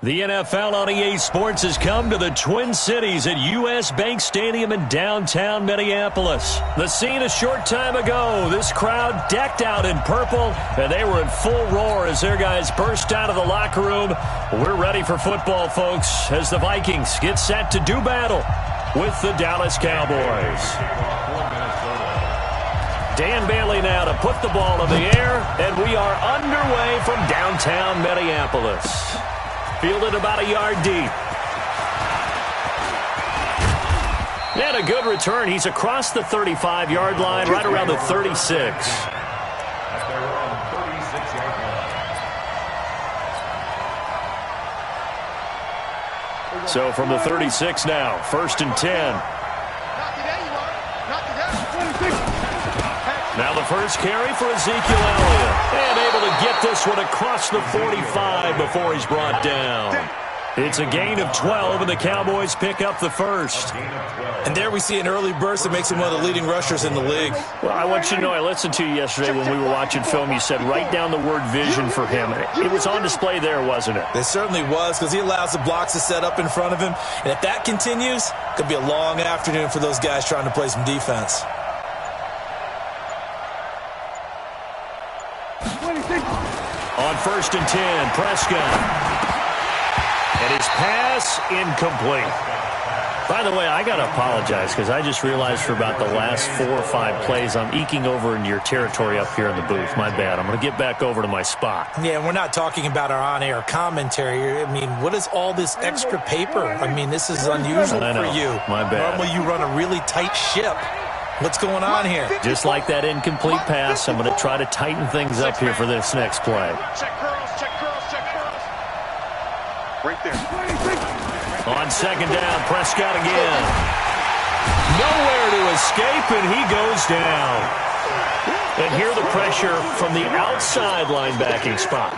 The NFL on EA Sports has come to the Twin Cities at U.S. Bank Stadium in downtown Minneapolis. The scene a short time ago, this crowd decked out in purple, and they were in full roar as their guys burst out of the locker room. We're ready for football, folks, as the Vikings get set to do battle with the Dallas Cowboys. Dan Bailey now to put the ball in the air, and we are underway from downtown Minneapolis. Fielded about a yard deep. And a good return. He's across the 35-yard line, right around the 36. So from the 36 now, 1st and 10. Now the first carry for Ezekiel Elliott. And able to get this one across the 45 before he's brought down. It's a gain of 12, and the Cowboys pick up the first. And there we see an early burst that makes him one of the leading rushers in the league. Well, I want you to know, I listened to you yesterday when we were watching film. You said write down the word vision for him. It was on display there, wasn't it? It certainly was, because he allows the blocks to set up in front of him. And if that continues, it could be a long afternoon for those guys trying to play some defense. On 1st and 10, Prescott. And his pass incomplete. By the way, I got to apologize because I just realized for about the last 4 or 5 plays I'm eking over into your territory up here in the booth. My bad. I'm going to get back over to my spot. Yeah, we're not talking about our on-air commentary. I mean, what is all this extra paper? I mean, this is unusual for you. My bad. Normally you run a really tight ship. What's going on here? Just like that incomplete pass, I'm going to try to tighten things up here for this next play. Check curls, check curls, check curls. Right there. On 2nd down, Prescott again. Nowhere to escape, and he goes down. And here the pressure from the outside linebacking spot.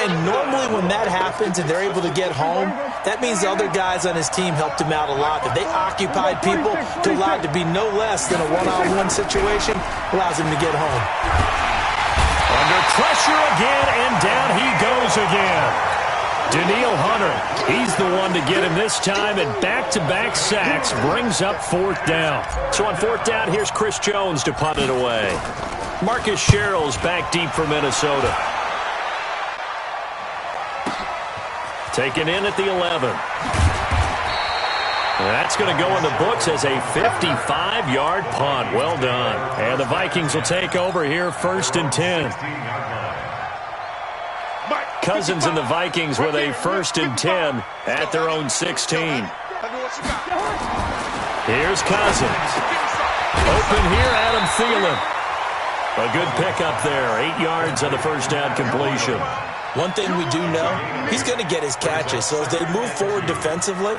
And normally when that happens and they're able to get home, that means the other guys on his team helped him out a lot. That they occupied people to allow it to be no less than a one-on-one situation allows him to get home. Under pressure again, and down he goes again. Danielle Hunter, he's the one to get him this time, and back-to-back sacks brings up 4th down. So on 4th down, here's Chris Jones to punt it away. Marcus Sherrill's back deep for Minnesota. Taken in at the 11. That's going to go in the books as a 55-yard punt. Well done. And the Vikings will take over here 1st and 10. Cousins and the Vikings with a 1st and 10 at their own 16. Here's Cousins. Open here, Adam Thielen. A good pickup there. 8 yards on the 1st down completion. One thing we do know, he's going to get his catches. So as they move forward defensively,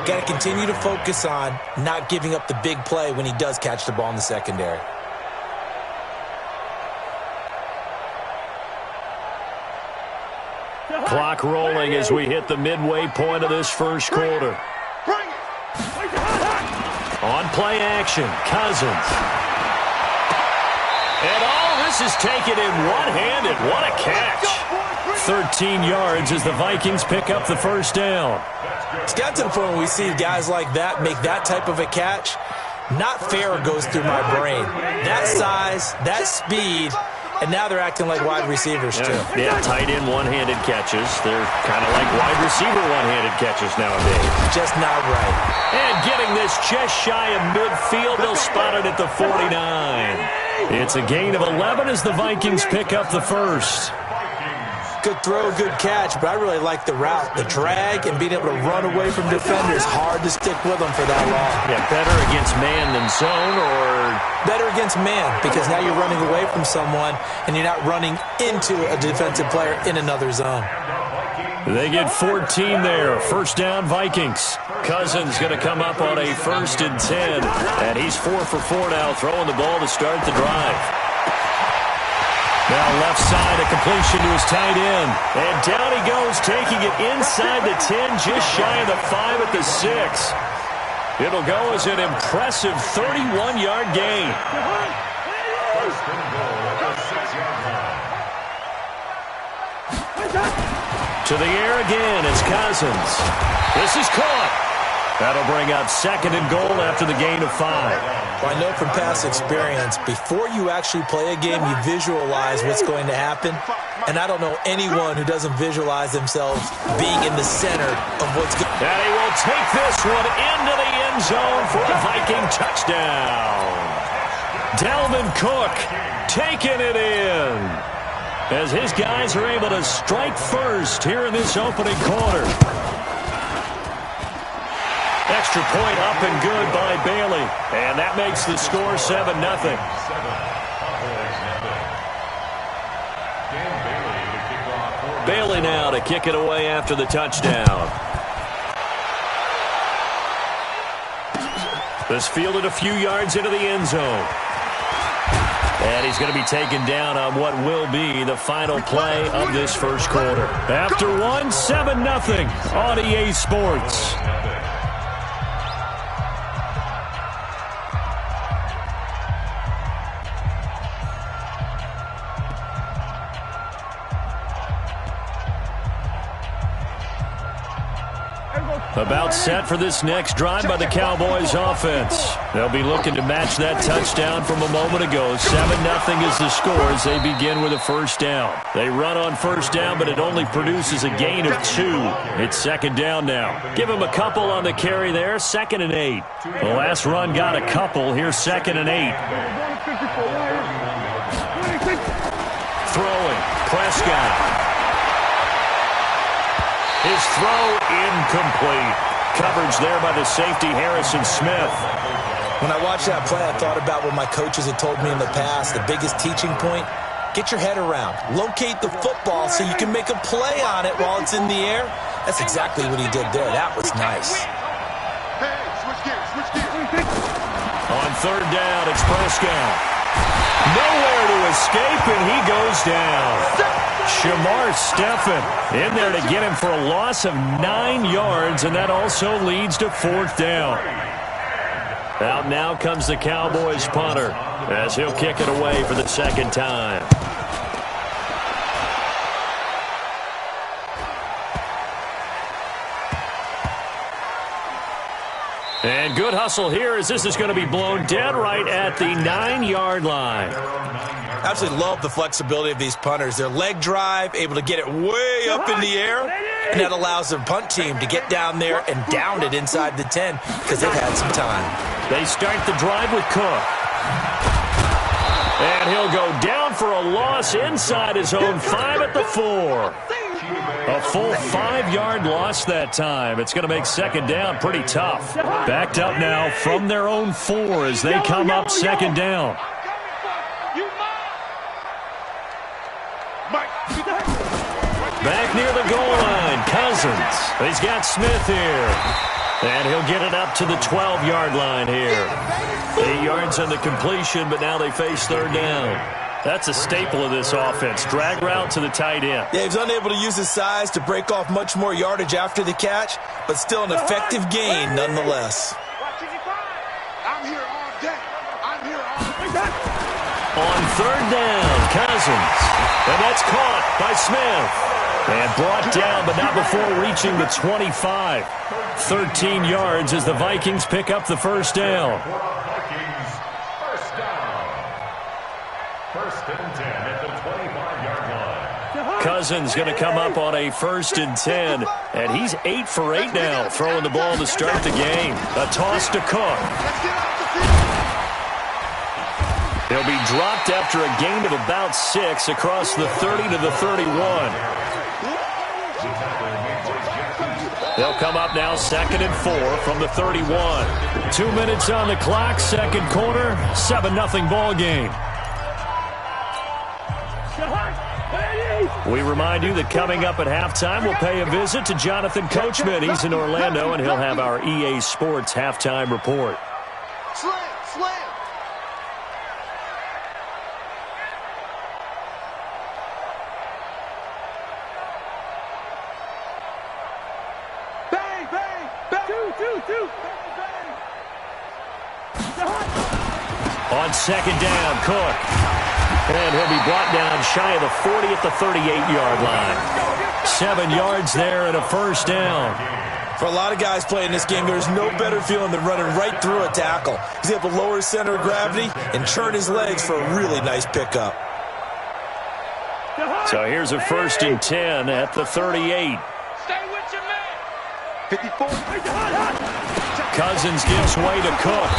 got to continue to focus on not giving up the big play when he does catch the ball in the secondary. Clock rolling as we hit the midway point of this first quarter. On play action, Cousins. And all this is taken in one-handed. What a catch. 13 yards as the Vikings pick up the 1st down. It's got to the point where we see guys like that make that type of a catch. Not fair goes through my brain. That size, that speed, and now they're acting like wide receivers too. Yeah, tight end one-handed catches. They're kind of like wide receiver one-handed catches nowadays. Just not right. And getting this just shy of midfield, they'll spot it at the 49. It's a gain of 11 as the Vikings pick up the 1st. Good throw, good catch, but I really like the route, the drag, and being able to run away from defenders. Hard to stick with them for that long. Yeah, better against man than zone, or better against man, because now you're running away from someone and you're not running into a defensive player in another zone. They get 14 there. 1st down, Vikings. Cousins going to come up on a 1st and 10, and he's 4 for 4 now, throwing the ball to start the drive. Now left side, a completion to his tight end. And down he goes, taking it inside the 10, just shy of the 5 at the 6. It'll go as an impressive 31-yard gain. To the air again, it's Cousins. This is caught. That'll bring up 2nd and goal after the gain of 5. Well, I know from past experience, before you actually play a game, you visualize what's going to happen. And I don't know anyone who doesn't visualize themselves being in the center of what's going to happen. And he will take this one into the end zone for a Viking touchdown. Dalvin Cook taking it in as his guys are able to strike first here in this opening quarter. Extra point up and good by Bailey. And that makes the score 7-0. Bailey now to kick it away after the touchdown. This fielded a few yards into the end zone. And he's going to be taken down on what will be the final play of this first quarter. After 7-0 on EA Sports. About set for this next drive by the Cowboys offense. They'll be looking to match that touchdown from a moment ago. 7-0 is the score as they begin with a first down. They run on first down, but it only produces a gain of 2. It's 2nd down now. Give him a couple on the carry there. 2nd and 8. The last run got a couple. Here's 2nd and 8. Throwing. Prescott. His throw incomplete. Coverage there by the safety, Harrison Smith. When I watched that play, I thought about what my coaches had told me in the past. The biggest teaching point, get your head around. Locate the football so you can make a play on it while it's in the air. That's exactly what he did there. That was nice. Hey, switch gears. On 3rd down, it's Prescott. Nowhere to escape, and he goes down. Shamar Stephen in there to get him for a loss of 9 yards, and that also leads to 4th down. Out now comes the Cowboys punter as he'll kick it away for the 2nd time. And good hustle here as this is going to be blown dead right at the 9-yard line. Absolutely love the flexibility of these punters. Their leg drive, able to get it way up in the air, and that allows their punt team to get down there and down it inside the 10 because they've had some time. They start the drive with Cook. And he'll go down for a loss inside his own 5 at the 4. A full 5-yard loss that time. It's going to make 2nd down pretty tough. Backed up now from their own 4 as they come up 2nd down. Back near the goal line, Cousins. He's got Smith here. And he'll get it up to the 12-yard line here. 8 yards on the completion, but now they face 3rd down. That's a staple of this offense. Drag route to the tight end. Yeah, he's unable to use his size to break off much more yardage after the catch, but still an effective gain nonetheless. I'm here all day. I'm here all day. On 3rd down, Cousins. And that's caught by Smith. And brought down, but not before reaching the 25. 13 yards as the Vikings pick up the first down. First and 10 at the 25-yard line. Cousins going to come up on a 1st and 10. And he's 8 for 8 now, throwing the ball to start the game. A toss to Cook. He'll be dropped after a gain of about 6 across the 30 to the 31. They'll come up now 2nd and 4 from the 31. 2 minutes on the clock, 2nd quarter, 7-0 ball game. We remind you that coming up at halftime, we'll pay a visit to Jonathan Coachman. He's in Orlando, and he'll have our EA Sports halftime report. Slam. Bang, bang, bang. Two. On 2nd down, Cook. And he'll be brought down shy of the 40 at the 38-yard line. 7 yards there and a first down. For a lot of guys playing this game, there's no better feeling than running right through a tackle. He's able to lower his center of gravity and churn his legs for a really nice pickup. So here's a 1st and 10 at the 38. Stay with your man. 54. Cousins gives way to Cook.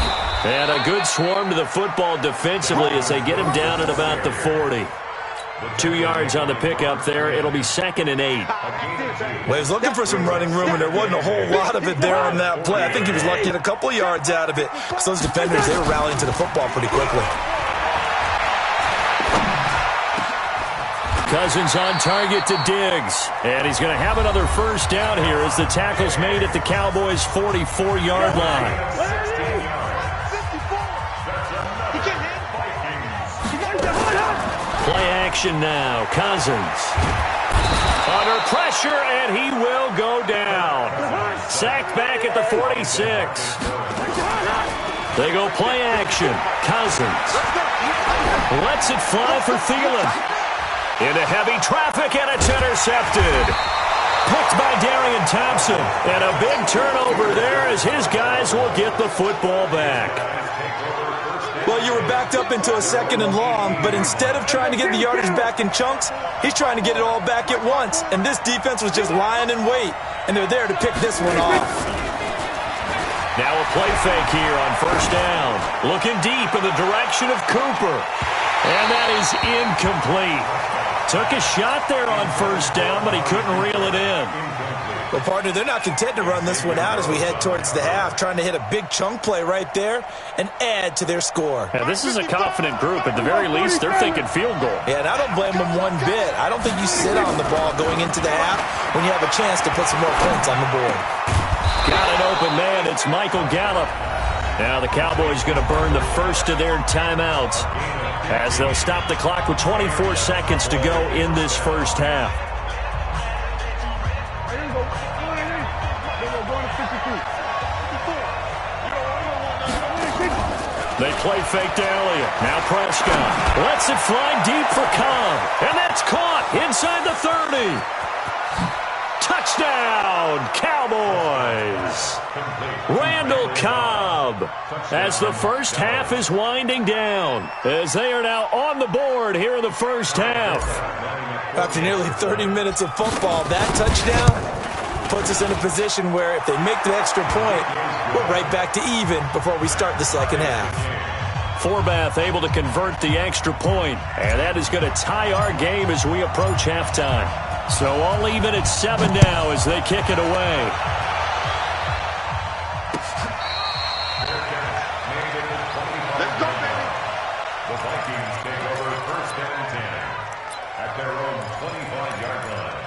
And a good swarm to the football defensively as they get him down at about the 40. 2 yards on the pickup there. It'll be 2nd and 8. Well, he was looking for some running room, and there wasn't a whole lot of it there on that play. I think he was lucky to get a couple of yards out of it because those defenders, they were rallying to the football pretty quickly. Cousins on target to Diggs. And he's going to have another first down here as the tackle's made at the Cowboys' 44-yard line. Play action now. Cousins. Under pressure, and he will go down. Sacked back at the 46. They go play action. Cousins. Lets it fly for Thielen. Into heavy traffic, and it's intercepted. Picked by Darian Thompson. And a big turnover there as his guys will get the football back. Well, you were backed up into a 2nd and long, but instead of trying to get the yardage back in chunks, he's trying to get it all back at once. And this defense was just lying in wait, and they're there to pick this one off. Now a play fake here on 1st down. Looking deep in the direction of Cooper. And that is incomplete. Took a shot there on 1st down, but he couldn't reel it in. Well, partner, they're not content to run this one out as we head towards the half, trying to hit a big chunk play right there and add to their score. Yeah, this is a confident group. At the very least, they're thinking field goal. Yeah, and I don't blame them one bit. I don't think you sit on the ball going into the half when you have a chance to put some more points on the board. Got an open man. It's Michael Gallup. Now the Cowboys going to burn the first of their timeouts as they'll stop the clock with 24 seconds to go in this first half. They play fake to Elliott. Now Prescott lets it fly deep for Cobb. And that's caught inside the 30. Touchdown, Cowboys. Randall Cobb as the first half is winding down as they are now on the board here in the first half. After nearly 30 minutes of football, that touchdown puts us in a position where if they make the extra point, we're right back to even before we start the second half. Forbath able to convert the extra point, and that is going to tie our game as we approach halftime. So all even at 7 now as they kick it away. Let's go, baby. The Vikings take over 1st and 10 at their own 25-yard line.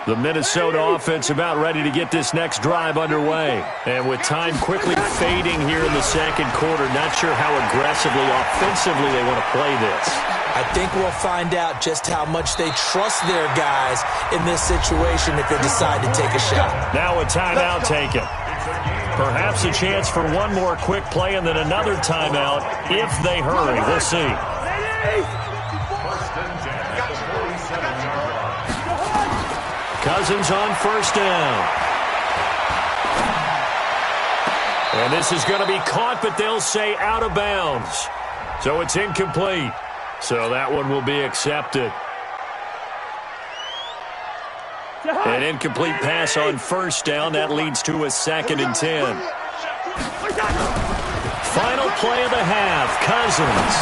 The Minnesota offense about ready to get this next drive underway. And with time quickly fading here in the second quarter, not sure how aggressively, offensively they want to play this. I think we'll find out just how much they trust their guys in this situation if they decide to take a shot. Now a timeout taken. Perhaps a chance for one more quick play and then another timeout if they hurry. We'll see. 1st and 10 at the 47-yard line. Cousins on 1st down. And this is going to be caught, but they'll say out of bounds. So it's incomplete. So that one will be accepted. An incomplete pass on 1st down. That leads to a 2nd and 10. Final play of the half. Cousins.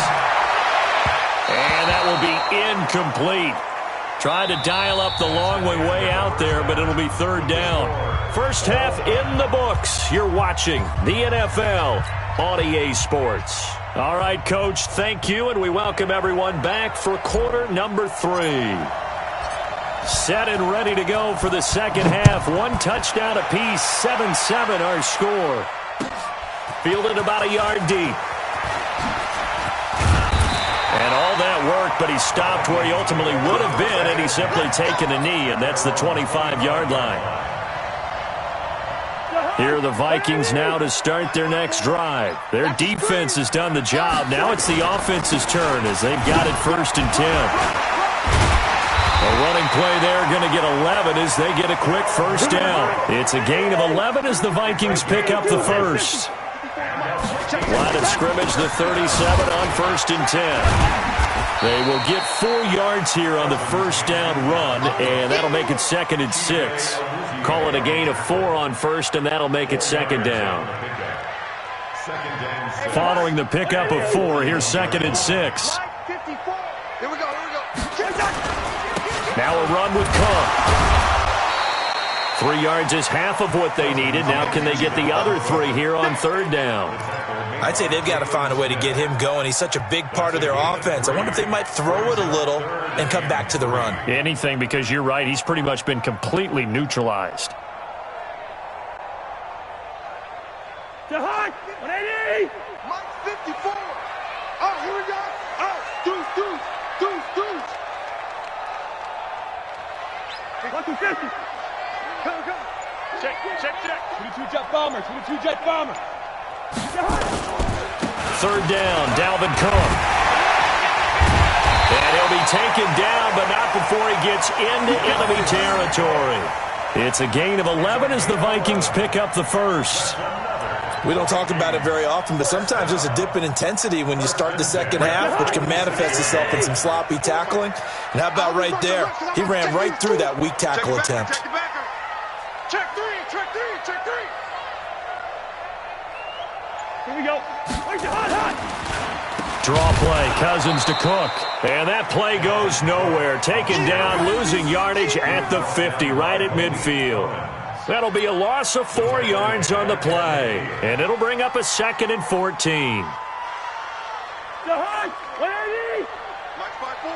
And that will be incomplete. Tried to dial up the long way out there, but it'll be 3rd down. First half in the books. You're watching the NFL on EA Sports. All right, Coach, thank you, and we welcome everyone back for quarter number 3. Set and ready to go for the second half. One touchdown apiece, 7-7 our score. Fielded about a yard deep. And all that worked, but he stopped where he ultimately would have been, and he's simply taken a knee, and that's the 25-yard line. Here are the Vikings now to start their next drive. Their defense has done the job. Now it's the offense's turn as they've got it 1st and 10. A running play there, going to get 11 as they get a quick first down. It's a gain of 11 as the Vikings pick up the first. Line of scrimmage, the 37 on 1st and 10. They will get 4 yards here on the first down run, and that'll make it 2nd and 6. Call it a gain of 4 on first, and that'll make it 2nd down. Following the pickup of 4, here's 2nd and 6. Here we go. Now a run with Cook. 3 yards is half of what they needed. Now can they get the other 3 here on 3rd down? I'd say they've got to find a way to get him going. He's such a big part of their offense. I wonder if they might throw it a little and come back to the run. Anything, because you're right. He's pretty much been completely neutralized. Mike 54. Oh, here we go. Oh, deuce. 150. Come. Check. 22 jet bomber. 3rd down, Dalvin Cook. And he'll be taken down, but not before he gets into enemy territory. It's a gain of 11 as the Vikings pick up the first. We don't talk about it very often, but sometimes there's a dip in intensity when you start the second half, which can manifest itself in some sloppy tackling. And how about right there? He ran right through that weak tackle attempt. Check three. Here we go. Hot. Draw play, Cousins to Cook. And that play goes nowhere. Taken down, losing yardage at the 50, right at midfield. That'll be a loss of 4 yards on the play. And it'll bring up a 2nd and 14. Mike 54.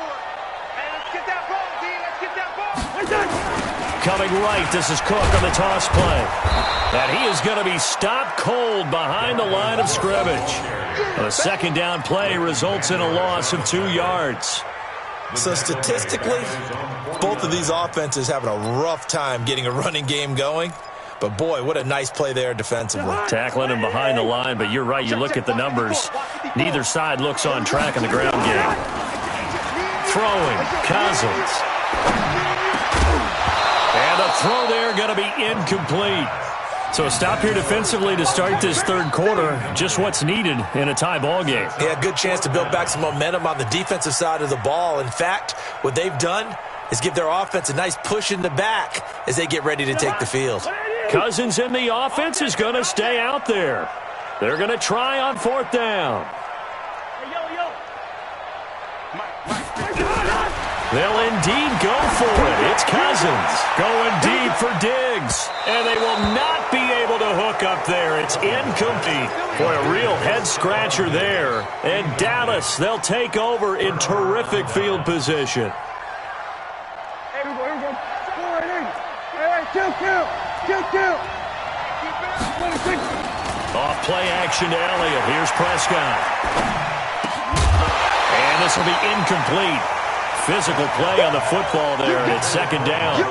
Hey, let's get that ball, D. Let's get that ball. Coming right, this is Cook on the toss play. And he is going to be stopped cold behind the line of scrimmage. A 2nd down play results in a loss of 2 yards. So statistically, both of these offenses having a rough time getting a running game going. But boy, what a nice play there defensively. Tackling him behind the line, but you're right, you look at the numbers. Neither side looks on track in the ground game. Throwing, Cousins. And a throw there going to be incomplete. So a stop here defensively to start this 3rd quarter. Just what's needed in a tie ball game. Yeah, good chance to build back some momentum on the defensive side of the ball. In fact, what they've done is give their offense a nice push in the back as they get ready to take the field. Cousins in the offense is going to stay out there. They're going to try on 4th down. They'll indeed go for it. It's Cousins going deep for Diggs. And they will not be able to hook up there. It's incomplete. Boy, a real head-scratcher there. And Dallas, they'll take over in terrific field position. Here we go. 2-2. Off play action to Elliott. Here's Prescott. And this will be incomplete. Physical play on the football there, and it's 2nd down.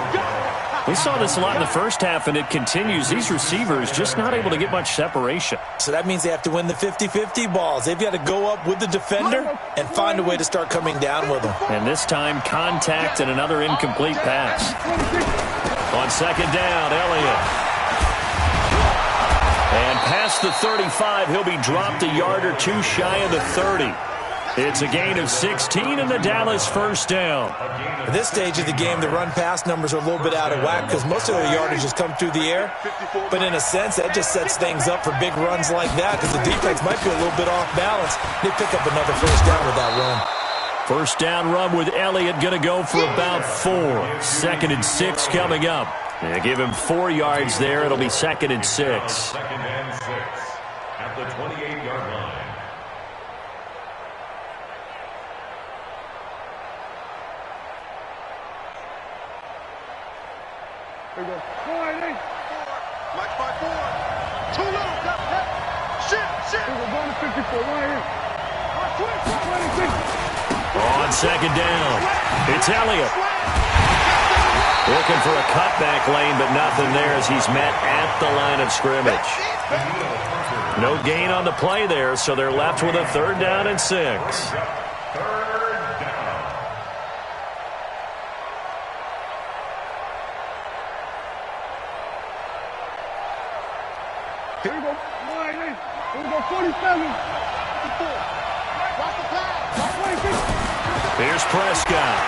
We saw this a lot in the first half, and it continues. These receivers just not able to get much separation. So that means they have to win the 50-50 balls. They've got to go up with the defender and find a way to start coming down with them. And this time, contact and another incomplete pass. On 2nd down, Elliott. And past the 35, he'll be dropped a yard or 2 shy of the 30. It's a gain of 16 and the Dallas 1st down. At this stage of the game, the run-pass numbers are a little bit out of whack because most of their yardage has come through the air. But in a sense, that just sets things up for big runs like that because the defense might be a little bit off balance. They pick up another 1st down with that run. 1st down run with Elliott going to go for about 4. 2nd and 6 coming up. They give him 4 yards there. It'll be 2nd and 6. 2nd and 6 at the 28-yard line. Here we go. Mike 54. Too low. Shit. We're going to 54. Right here. On 2nd down, it's Elliott. Looking for a cutback lane, but nothing there as he's met at the line of scrimmage. No gain on the play there, so they're left with a 3rd down and 6. Here's Prescott.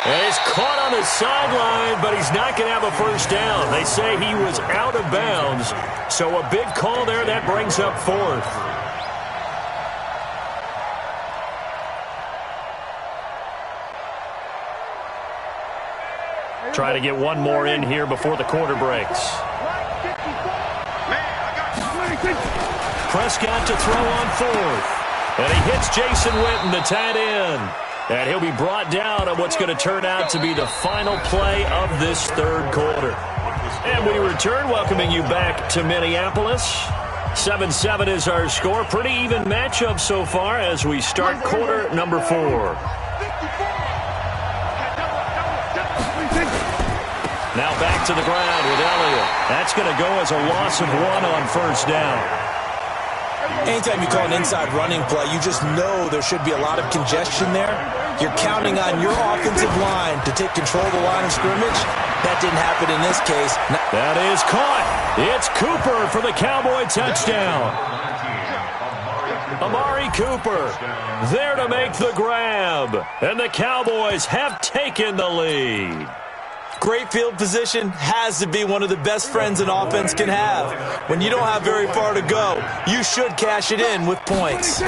And he's caught on the sideline, but he's not going to have a first down. They say he was out of bounds, so a big call there. That brings up fourth. Try to get one more in here before the quarter breaks. Prescott to throw on fourth. And he hits Jason Witten, the tight end. And he'll be brought down on what's going to turn out to be the final play of this third quarter. And we return, welcoming you back to Minneapolis. 7-7 is our score. Pretty even matchup so far as we start quarter number 4. Now back to the ground with Elliott. That's going to go as a loss of 1 on first down. Anytime you call an inside running play, you just know there should be a lot of congestion there. You're counting on your offensive line to take control of the line of scrimmage. That didn't happen in this case. That is caught. It's Cooper for the Cowboy touchdown. Amari Cooper there to make the grab. And the Cowboys have taken the lead. Great field position has to be one of the best friends an offense can have. When you don't have very far to go, you should cash it in with points.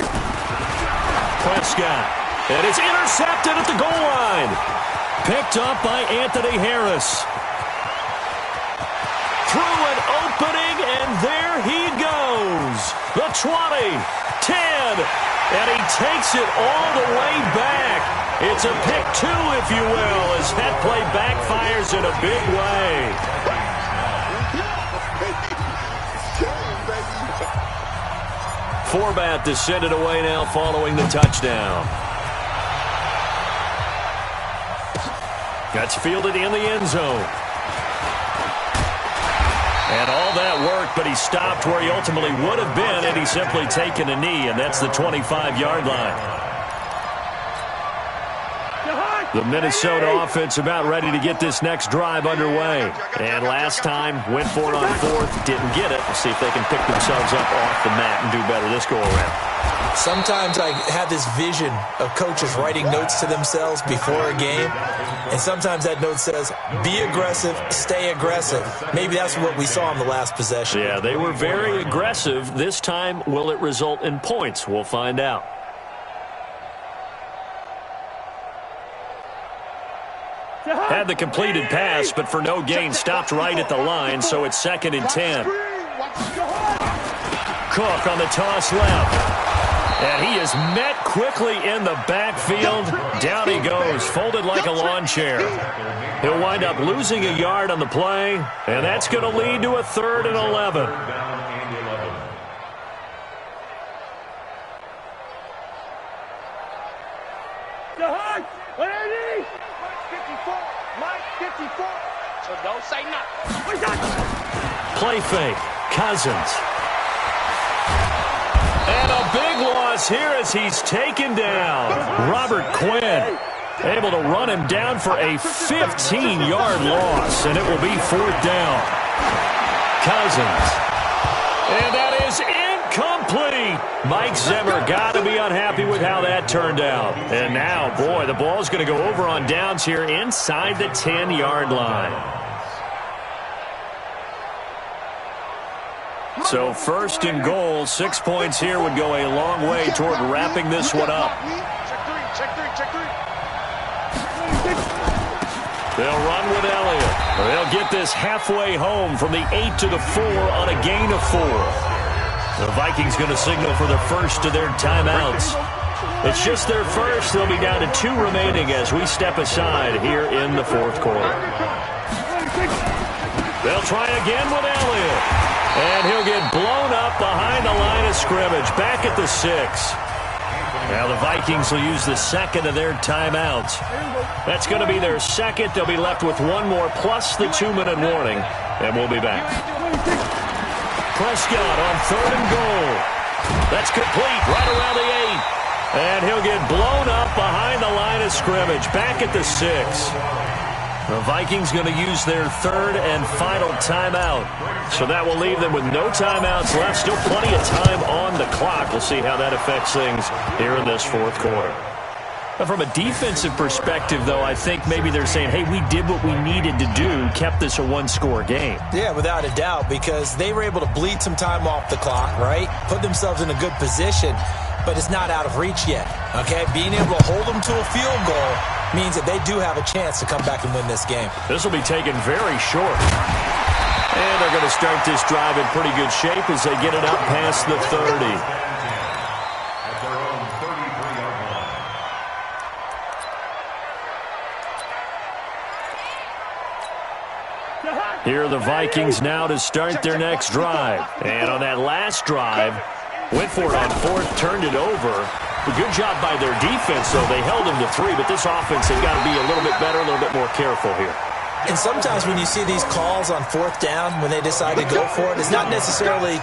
Prescott. And it's intercepted at the goal line. Picked up by Anthony Harris. Through an opening, and there he goes. The 20, 10, and he takes it all the way back. It's a pick 2, if you will, as that play backfires in a big way. Forbat to send it away now following the touchdown. That's fielded in the end zone. And all that worked, but he stopped where he ultimately would have been had he simply taken a knee, and that's the 25-yard line. The Minnesota offense about ready to get this next drive underway. And last time, went for it on fourth, didn't get it. We'll see if they can pick themselves up off the mat and do better this go-around. Sometimes I have this vision of coaches writing notes to themselves before a game, and sometimes that note says, be aggressive, stay aggressive. Maybe that's what we saw in the last possession. Yeah, they were very aggressive. This time, will it result in points? We'll find out. Had the completed pass, but for no gain, stopped right at the line, so it's 2nd and 10. Cook on the toss left. And he is met quickly in the backfield. Down he goes, folded like a lawn chair. He'll wind up losing a yard on the play, and that's going to lead to a 3rd and 11. So don't say nothing. Play fake. Cousins. And a big loss here as he's taken down. Robert Quinn able to run him down for a 15-yard loss, and it will be 4th down. Cousins. And that is incomplete. Mike Zimmer got to be unhappy with how that turned out. And now, boy, the ball's going to go over on downs here inside the 10-yard line. So 1st and goal, 6 points here would go a long way toward wrapping this one up. Check three. They'll run with Elliott. They'll get this halfway home from the 8 to the 4 on a gain of 4. The Vikings going to signal for the first of their timeouts. It's just their first. They'll be down to 2 remaining as we step aside here in the 4th quarter. They'll try again with Elliott. And he'll get blown up behind the line of scrimmage, back at the 6. Now the Vikings will use the 2nd of their timeouts. That's going to be their 2nd. They'll be left with 1 more plus the 2-minute warning, and we'll be back. Prescott on 3rd and goal. That's complete right around the 8. And he'll get blown up behind the line of scrimmage, back at the 6. The Vikings going to use their third and final timeout. So that will leave them with no timeouts left. Still plenty of time on the clock. We'll see how that affects things here in this fourth quarter. But from a defensive perspective, though, I think maybe they're saying, hey, we did what we needed to do, kept this a one-score game. Yeah, without a doubt, because they were able to bleed some time off the clock, right? Put themselves in a good position, but it's not out of reach yet, okay? Being able to hold them to a field goal means that they do have a chance to come back and win this game. This will be taken very short. And they're going to start this drive in pretty good shape as they get it up past the 30. Here are the Vikings now to start their next drive. And on that last drive, went for it on fourth, turned it over. A good job by their defense, though. They held them to 3, but this offense, they've got to be a little bit better, a little bit more careful here. And sometimes when you see these calls on fourth down, when they decide to go for it, it's not necessarily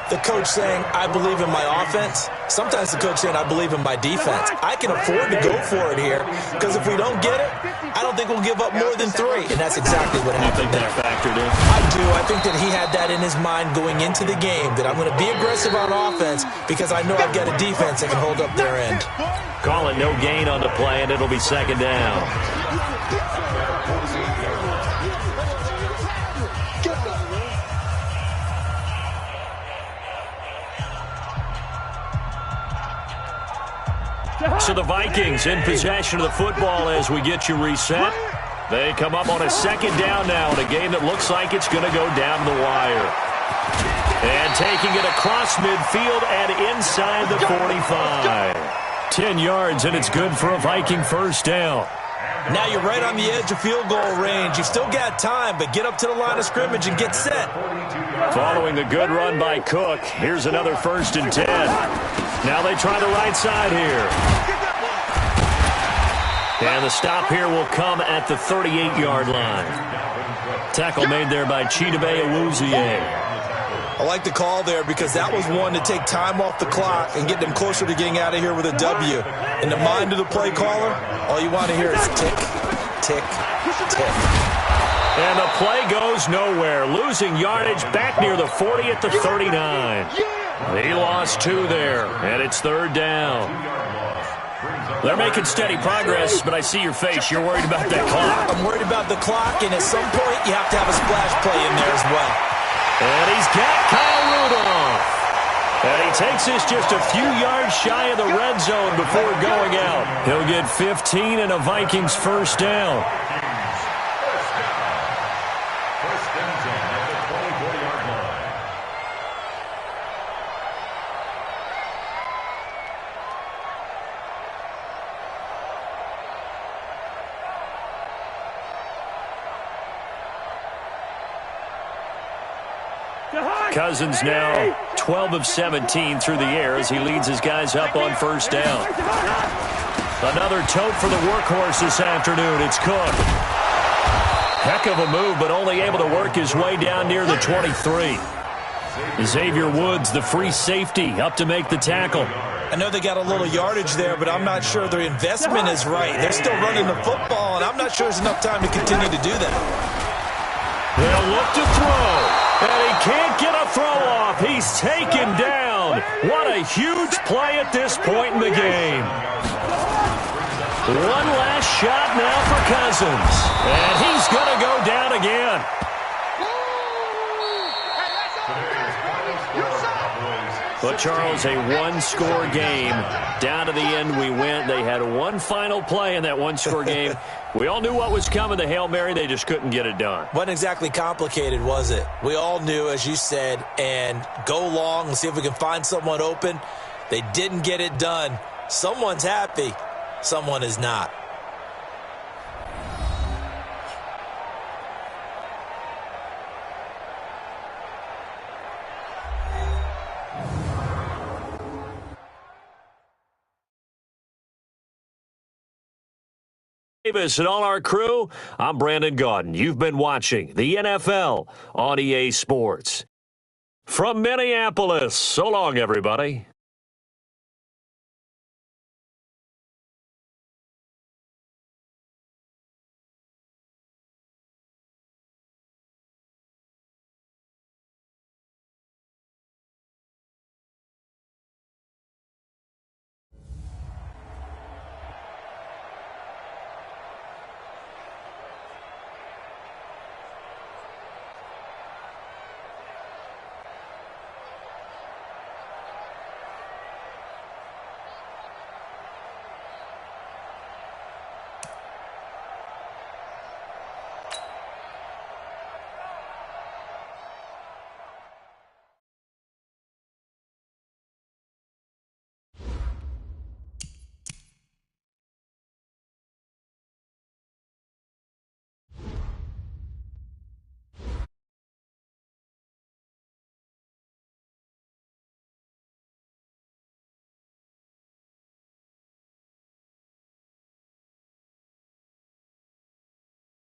the coach saying, I believe in my offense. Sometimes the coach saying, I believe in my defense. I can afford to go for it here because if we don't get it, I don't think we'll give up more than 3. And that's exactly what happened there. You think that factored in? I do. I think that he had that in his mind going into the game, that I'm going to be aggressive on offense because I know I've got a defense that can hold up their end. Call it no gain on the play, and it'll be second down. So the Vikings in possession of the football as we get you reset. They come up on a second down now in a game that looks like it's going to go down the wire. And taking it across midfield and inside the 45. 10 yards, and it's good for a Viking first down. Now you're right on the edge of field goal range. You've still got time, but get up to the line of scrimmage and get set. Following the good run by Cook, here's another 1st and 10. Now they try the right side here. And the stop here will come at the 38-yard line. Tackle made there by Chidobe Awuzie. I like the call there because that was one to take time off the clock and get them closer to getting out of here with a W. In the mind of the play caller, all you want to hear is tick, tick, tick. And the play goes nowhere. Losing yardage back near the 40 at the 39. He lost 2 there, and it's 3rd down. They're making steady progress, but I see your face. You're worried about that clock. I'm worried about the clock, and at some point you have to have a splash play in there as well. And he's got Kyle Rudolph. And he takes this just a few yards shy of the red zone before going out. He'll get 15 and a Vikings first down. Cousins now 12 of 17 through the air as he leads his guys up on first down. Another tote for the workhorse this afternoon. It's Cook. Heck of a move, but only able to work his way down near the 23. Xavier Woods, the free safety, up to make the tackle. I know they got a little yardage there, but I'm not sure their investment is right. They're still running the football, and I'm not sure there's enough time to continue to do that. They'll look to throw. And he can't get a throw off. He's taken down. What a huge play at this point in the game. One last shot now for Cousins. And he's going to go down again. But, Charles, a one-score game. Down to the end we went. They had one final play in that one-score game. We all knew what was coming, the Hail Mary. They just couldn't get it done. Wasn't exactly complicated, was it? We all knew, as you said, and go long and see if we can find someone open. They didn't get it done. Someone's happy. Someone is not. Davis and all our crew, I'm Brandon Gaudin. You've been watching the NFL on EA Sports. From Minneapolis, so long, everybody.